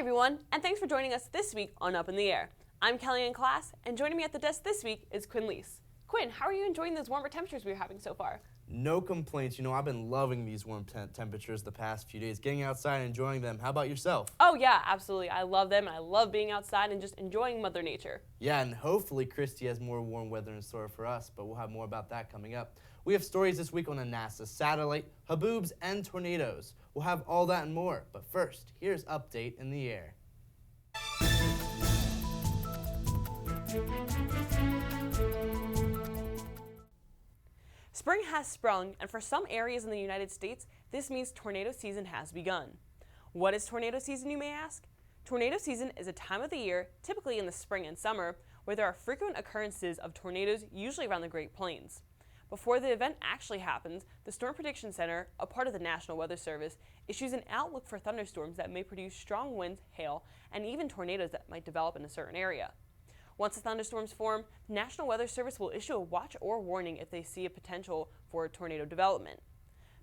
everyone, and thanks for joining us this week on Up in the Air. I'm Kelly in class, and joining me at the desk this week is Quinn Leese. Quinn, how are you enjoying those warmer temperatures we're having so far? No complaints. I've been loving these warm temperatures the past few days, getting outside and enjoying them. How about yourself? Oh yeah, absolutely. I love them. I love being outside and just enjoying Mother Nature. Yeah, and hopefully Christy has more warm weather in store for us, but we'll have more about that coming up. We have stories this week on a NASA satellite, haboobs, and tornadoes. We'll have all that and more, but first, here's Update in the Air. Spring has sprung, and for some areas in the United States, this means tornado season has begun. What is tornado season, you may ask? Tornado season is a time of the year, typically in the spring and summer, where there are frequent occurrences of tornadoes, usually around the Great Plains. Before the event actually happens, the Storm Prediction Center, a part of the National Weather Service, issues an outlook for thunderstorms that may produce strong winds, hail, and even tornadoes that might develop in a certain area. Once the thunderstorms form, the National Weather Service will issue a watch or warning if they see a potential for tornado development.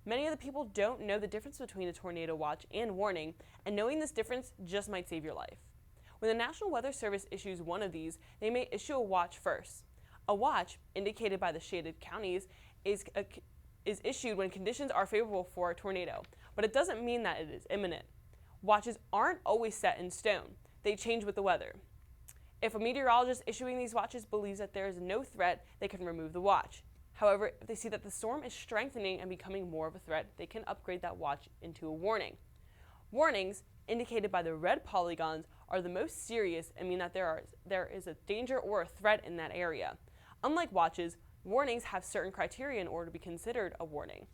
Many of the people don't know the difference between a tornado watch and warning, and knowing this difference just might save your life. When the National Weather Service issues one of these, they may issue a watch first. A watch, indicated by the shaded counties, is issued when conditions are favorable for a tornado, but it doesn't mean that it is imminent. Watches aren't always set in stone. They change with the weather. If a meteorologist issuing these watches believes that there is no threat, they can remove the watch. However, if they see that the storm is strengthening and becoming more of a threat, they can upgrade that watch into a warning. Warnings, indicated by the red polygons, are the most serious and mean that there is a danger or a threat in that area. Unlike watches, warnings have certain criteria in order to be considered a warning.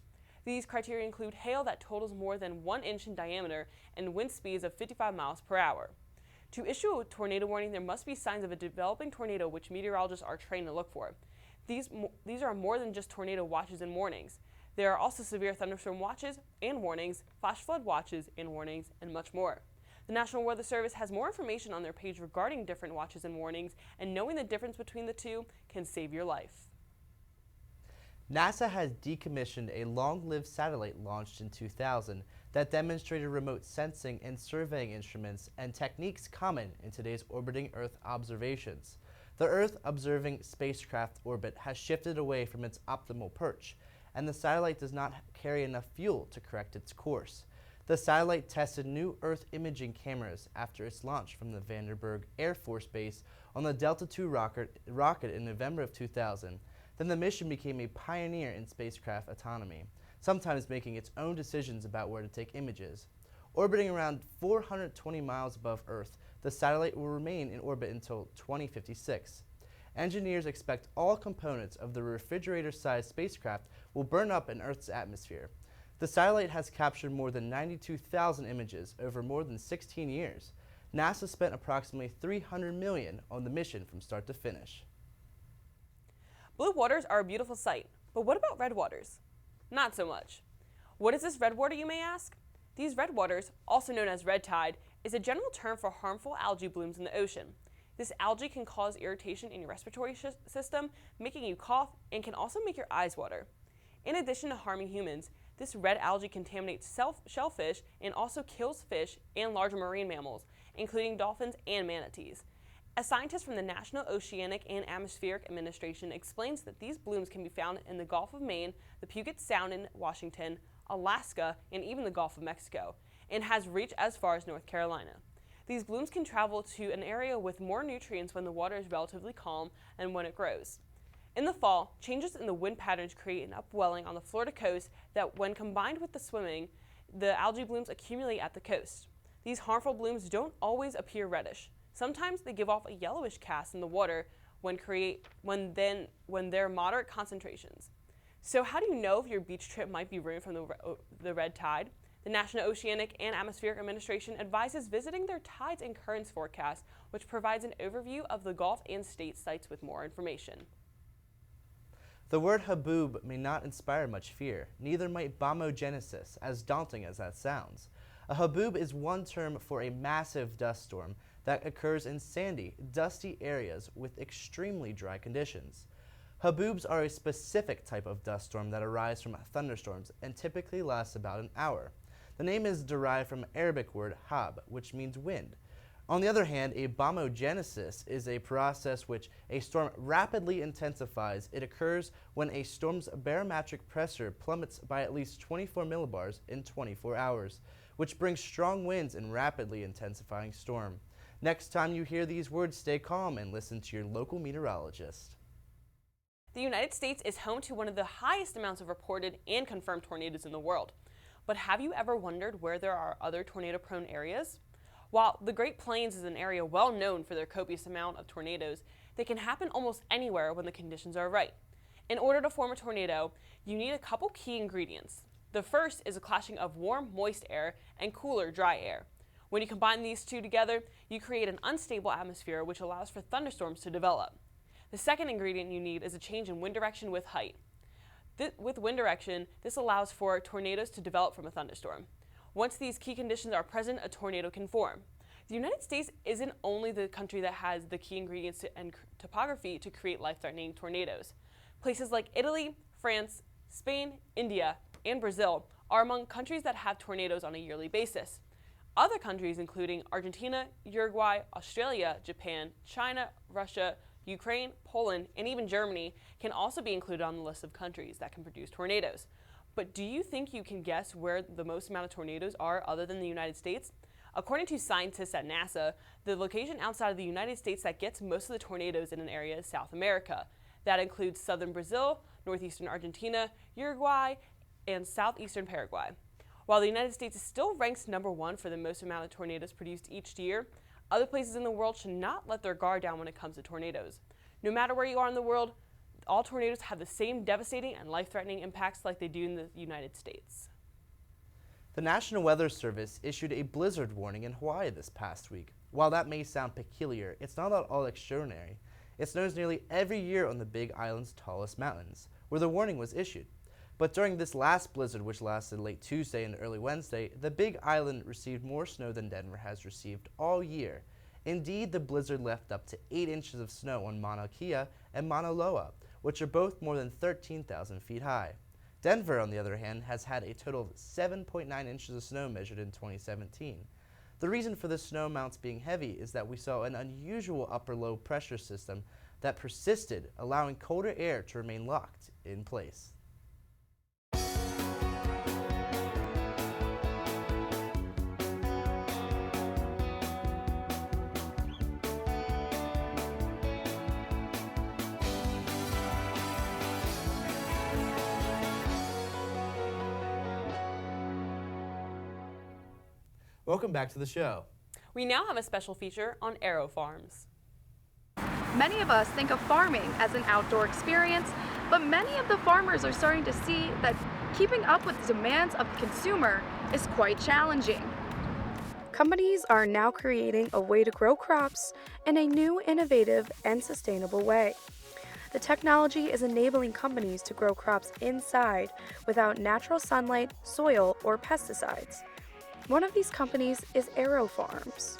These criteria include hail that totals more than 1 inch in diameter and wind speeds of 55 miles per hour. To issue a tornado warning, there must be signs of a developing tornado which meteorologists are trained to look for. These are more than just tornado watches and warnings. There are also severe thunderstorm watches and warnings, flash flood watches and warnings, and much more. The National Weather Service has more information on their page regarding different watches and warnings, and knowing the difference between the two can save your life. NASA has decommissioned a long-lived satellite launched in 2000 that demonstrated remote sensing and surveying instruments and techniques common in today's orbiting Earth observations. The Earth observing spacecraft orbit has shifted away from its optimal perch, and the satellite does not carry enough fuel to correct its course. The satellite tested new Earth imaging cameras after its launch from the Vandenberg Air Force Base on the Delta II rocket in November of 2000. Then the mission became a pioneer in spacecraft autonomy, sometimes making its own decisions about where to take images. Orbiting around 420 miles above Earth, the satellite will remain in orbit until 2056. Engineers expect all components of the refrigerator-sized spacecraft will burn up in Earth's atmosphere. The satellite has captured more than 92,000 images over more than 16 years. NASA spent approximately $300 million on the mission from start to finish. Blue waters are a beautiful sight, but what about red waters? Not so much. What is this red water, you may ask? These red waters, also known as red tide, is a general term for harmful algae blooms in the ocean. This algae can cause irritation in your respiratory system, making you cough, and can also make your eyes water. In addition to harming humans, this red algae contaminates shellfish and also kills fish and larger marine mammals, including dolphins and manatees. A scientist from the National Oceanic and Atmospheric Administration explains that these blooms can be found in the Gulf of Maine, the Puget Sound in Washington, Alaska, and even the Gulf of Mexico, and has reached as far as North Carolina. These blooms can travel to an area with more nutrients when the water is relatively calm and when it grows. In the fall, changes in the wind patterns create an upwelling on the Florida coast that, when combined with the swimming, the algae blooms accumulate at the coast. These harmful blooms don't always appear reddish. Sometimes they give off a yellowish cast in the water when they're moderate concentrations. So how do you know if your beach trip might be ruined from the red tide? The National Oceanic and Atmospheric Administration advises visiting their tides and currents forecast, which provides an overview of the Gulf and state sites with more information. The word haboob may not inspire much fear, neither might bombogenesis, as daunting as that sounds. A haboob is one term for a massive dust storm that occurs in sandy, dusty areas with extremely dry conditions. Haboobs are a specific type of dust storm that arise from thunderstorms and typically last about an hour. The name is derived from Arabic word hab, which means wind. On the other hand, a bombogenesis is a process which a storm rapidly intensifies. It occurs when a storm's barometric pressure plummets by at least 24 millibars in 24 hours, which brings strong winds and rapidly intensifying storm. Next time you hear these words, stay calm and listen to your local meteorologist. The United States is home to one of the highest amounts of reported and confirmed tornadoes in the world. But have you ever wondered where there are other tornado-prone areas? While the Great Plains is an area well known for their copious amount of tornadoes, they can happen almost anywhere when the conditions are right. In order to form a tornado, you need a couple key ingredients. The first is a clashing of warm, moist air and cooler, dry air. When you combine these two together, you create an unstable atmosphere which allows for thunderstorms to develop. The second ingredient you need is a change in wind direction with height. With wind direction, this allows for tornadoes to develop from a thunderstorm. Once these key conditions are present, a tornado can form. The United States isn't only the country that has the key ingredients and topography to create life-threatening tornadoes. Places like Italy, France, Spain, India, and Brazil are among countries that have tornadoes on a yearly basis. Other countries, including Argentina, Uruguay, Australia, Japan, China, Russia, Ukraine, Poland, and even Germany, can also be included on the list of countries that can produce tornadoes. But do you think you can guess where the most amount of tornadoes are other than the United States? According to scientists at NASA, the location outside of the United States that gets most of the tornadoes in an area is South America. That includes southern Brazil, northeastern Argentina, Uruguay, and southeastern Paraguay. While the United States still ranks number one for the most amount of tornadoes produced each year, other places in the world should not let their guard down when it comes to tornadoes. No matter where you are in the world, all tornadoes have the same devastating and life-threatening impacts like they do in the United States. The National Weather Service issued a blizzard warning in Hawaii this past week. While that may sound peculiar, it's not at all extraordinary. It snows nearly every year on the Big Island's tallest mountains, where the warning was issued. But during this last blizzard, which lasted late Tuesday and early Wednesday, the Big Island received more snow than Denver has received all year. Indeed, the blizzard left up to 8 inches of snow on Mauna Kea and Mauna Loa, which are both more than 13,000 feet high. Denver, on the other hand, has had a total of 7.9 inches of snow measured in 2017. The reason for the snow amounts being heavy is that we saw an unusual upper-low pressure system that persisted, allowing colder air to remain locked in place. Welcome back to the show. We now have a special feature on aero farms. Many of us think of farming as an outdoor experience, but many of the farmers are starting to see that keeping up with the demands of the consumer is quite challenging. Companies are now creating a way to grow crops in a new, innovative, and sustainable way. The technology is enabling companies to grow crops inside without natural sunlight, soil, or pesticides. One of these companies is Aero Farms.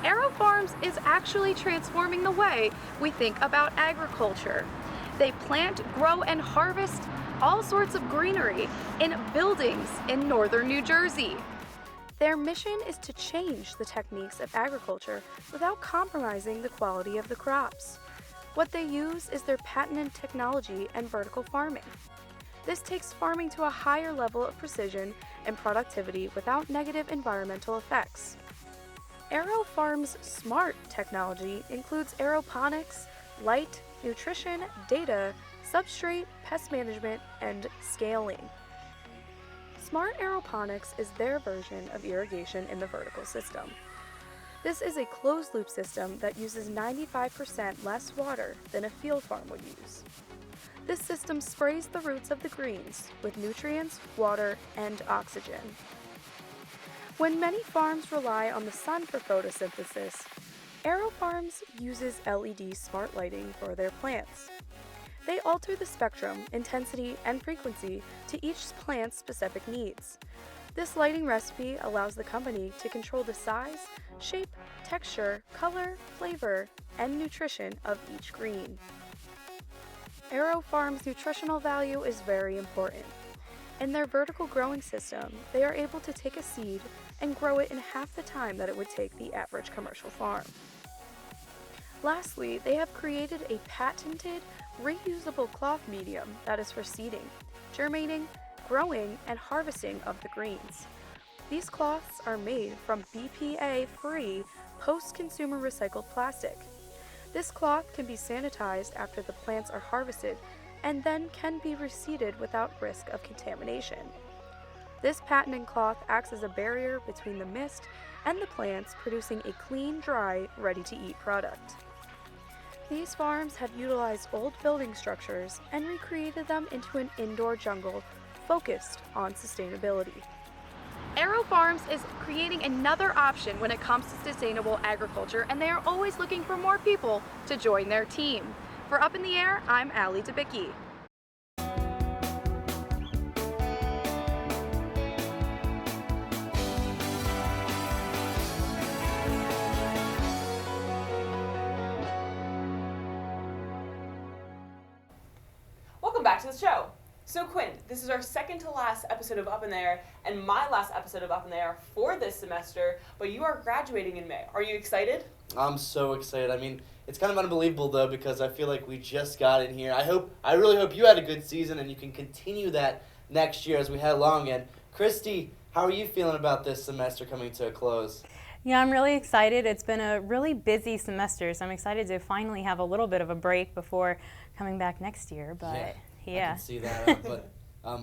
Aero Farms is actually transforming the way we think about agriculture. They plant, grow, and harvest all sorts of greenery in buildings in northern New Jersey. Their mission is to change the techniques of agriculture without compromising the quality of the crops. What they use is their patented technology and vertical farming. This takes farming to a higher level of precision and productivity without negative environmental effects. Aero Farms' smart technology includes aeroponics, light, nutrition, data, substrate, pest management, and scaling. Smart aeroponics is their version of irrigation in the vertical system. This is a closed-loop system that uses 95% less water than a field farm would use. This system sprays the roots of the greens with nutrients, water, and oxygen. When many farms rely on the sun for photosynthesis, Aero Farms uses LED smart lighting for their plants. They alter the spectrum, intensity, and frequency to each plant's specific needs. This lighting recipe allows the company to control the size, shape, texture, color, flavor, and nutrition of each green. Aero Farms' nutritional value is very important. In their vertical growing system, they are able to take a seed and grow it in half the time that it would take the average commercial farm. Lastly, they have created a patented, reusable cloth medium that is for seeding, germinating, growing, and harvesting of the greens. These cloths are made from BPA-free post-consumer recycled plastic. This cloth can be sanitized after the plants are harvested and then can be reseeded without risk of contamination. This patented cloth acts as a barrier between the mist and the plants, producing a clean, dry, ready-to-eat product. These farms have utilized old building structures and recreated them into an indoor jungle focused on sustainability. Aero Farms is creating another option when it comes to sustainable agriculture, and they are always looking for more people to join their team. For Up in the Air, I'm Allie Debicki. Welcome back to the show. So Quinn, this is our second to last episode of Up in the Air and my last episode of Up in the Air for this semester, but you are graduating in May. Are you excited? I'm so excited. I mean, it's kind of unbelievable though because I feel like we just got in here. I really hope you had a good season and you can continue that next year as we head along. And Christy, how are you feeling about this semester coming to a close? Yeah, I'm really excited. It's been a really busy semester, so I'm excited to finally have a little bit of a break before coming back next year. But yeah. I can see that. But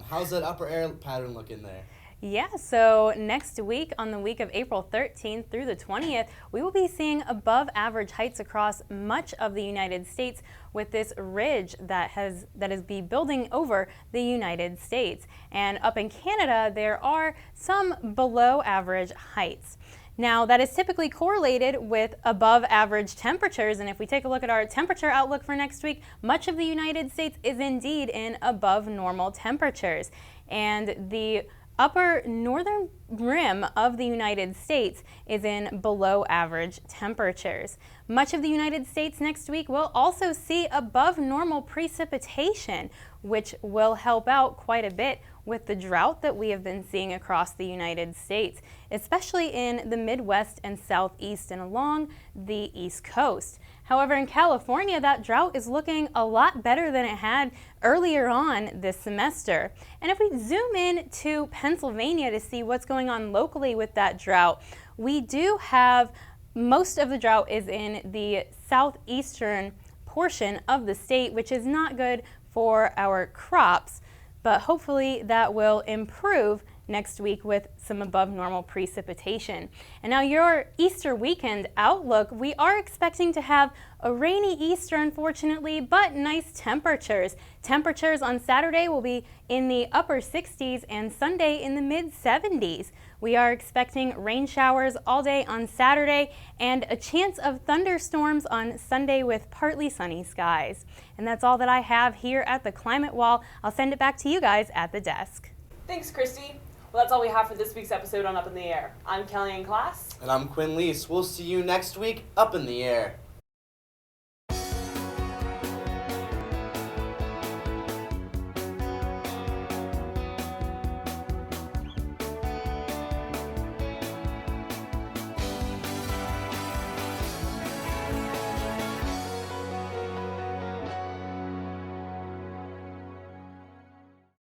how's that upper air pattern looking there? Yeah, so next week, on the week of April 13th through the 20th, we will be seeing above average heights across much of the United States with this ridge that is be building over the United States. And up in Canada, there are some below average heights. Now, that is typically correlated with above average temperatures, and if we take a look at our temperature outlook for next week, much of the United States is indeed in above normal temperatures. And the upper northern rim of the United States is in below average temperatures. Much of the United States next week will also see above normal precipitation, which will help out quite a bit with the drought that we have been seeing across the United States, especially in the Midwest and Southeast and along the East Coast. However, in California, that drought is looking a lot better than it had earlier on this semester. And if we zoom in to Pennsylvania to see what's going on locally with that drought, we do have most of the drought is in the southeastern portion of the state, which is not good for our crops, but hopefully that will improve next week with some above normal precipitation. And now your Easter weekend outlook, we are expecting to have a rainy Easter, unfortunately, but nice temperatures. Temperatures on Saturday will be in the upper 60s and Sunday in the mid 70s. We are expecting rain showers all day on Saturday and a chance of thunderstorms on Sunday with partly sunny skies. And that's all that I have here at the Climate Wall. I'll send it back to you guys at the desk. Thanks, Christy. Well, that's all we have for this week's episode on Up in the Air. I'm Kelly in class. And I'm Quinn Leese. We'll see you next week up in the air.